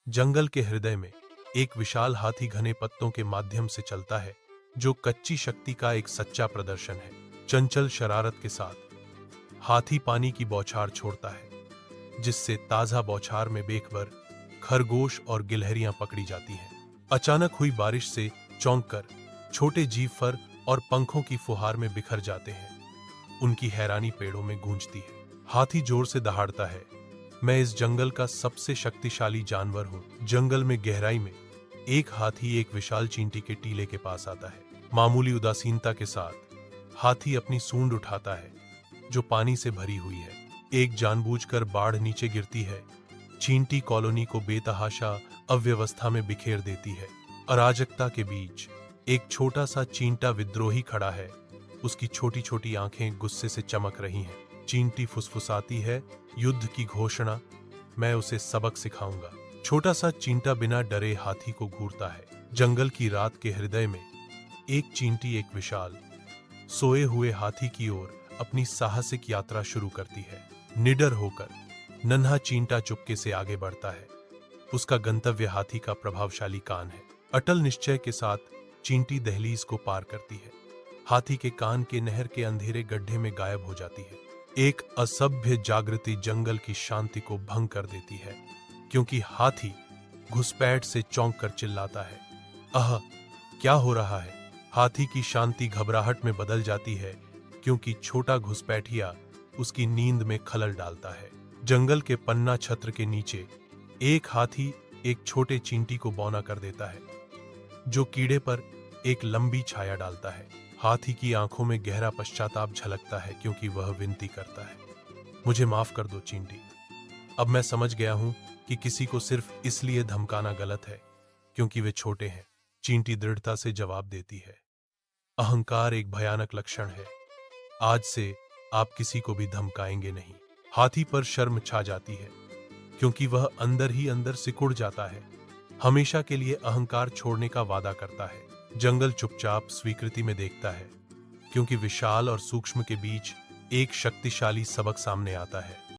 जंगल के हृदय में एक विशाल हाथी घने पत्तों के माध्यम से चलता है, जो कच्ची शक्ति का एक सच्चा प्रदर्शन है। चंचल शरारत के साथ हाथी पानी की बौछार छोड़ता है, जिससे ताजा बौछार में बेखबर खरगोश और गिलहरियां पकड़ी जाती हैं। अचानक हुई बारिश से चौंक कर छोटे जीव फर और पंखों की फुहार में बिखर जाते हैं। उनकी हैरानी पेड़ों में गूंजती है। हाथी जोर से दहाड़ता है, मैं इस जंगल का सबसे शक्तिशाली जानवर हूं। जंगल में गहराई में एक हाथी एक विशाल चींटी के टीले के पास आता है। मामूली उदासीनता के साथ हाथी अपनी सूंड उठाता है, जो पानी से भरी हुई है। एक जानबूझकर बाढ़ नीचे गिरती है। चींटी कॉलोनी को बेतहाशा अव्यवस्था में बिखेर देती है। अराजकता के बीच एक छोटा सा चींटा विद्रोही खड़ा है। उसकी छोटी छोटी आंखें गुस्से से चमक रही हैं। चींटी फुसफुसाती है, युद्ध की घोषणा, मैं उसे सबक सिखाऊंगा। छोटा सा चींटा बिना डरे हाथी को घूरता है। जंगल की रात के हृदय में एक चींटी एक विशाल सोए हुए हाथी की ओर अपनी साहसिक यात्रा शुरू करती है। निडर होकर नन्हा चींटा चुपके से आगे बढ़ता है। उसका गंतव्य हाथी का प्रभावशाली कान है। अटल निश्चय के साथ चींटी दहलीज को पार करती है। हाथी के कान के नहर के अंधेरे गड्ढे में गायब हो जाती है। एक असभ्य जागृति जंगल की शांति को भंग कर देती है, क्योंकि हाथी घुसपैठ से चौंक कर चिल्लाता है, आह, क्या हो रहा है? हाथी की शांति घबराहट में बदल जाती है, क्योंकि छोटा घुसपैठिया उसकी नींद में खलल डालता है। जंगल के पन्ना छत्र के नीचे एक हाथी एक छोटे चींटी को बौना कर देता है, जो कीड़े पर एक लंबी छाया डालता है। हाथी की आंखों में गहरा पश्चाताप झलकता है, क्योंकि वह विनती करता है, मुझे माफ कर दो चींटी। अब मैं समझ गया हूं कि किसी को सिर्फ इसलिए धमकाना गलत है क्योंकि वे छोटे हैं। चींटी दृढ़ता से जवाब देती है, अहंकार एक भयानक लक्षण है। आज से आप किसी को भी धमकाएंगे नहीं। हाथी पर शर्म छा जाती है, क्योंकि वह अंदर ही अंदर सिकुड़ जाता है। हमेशा के लिए अहंकार छोड़ने का वादा करता है। जंगल चुपचाप स्वीकृति में देखता है, क्योंकि विशाल और सूक्ष्म के बीच एक शक्तिशाली सबक सामने आता है।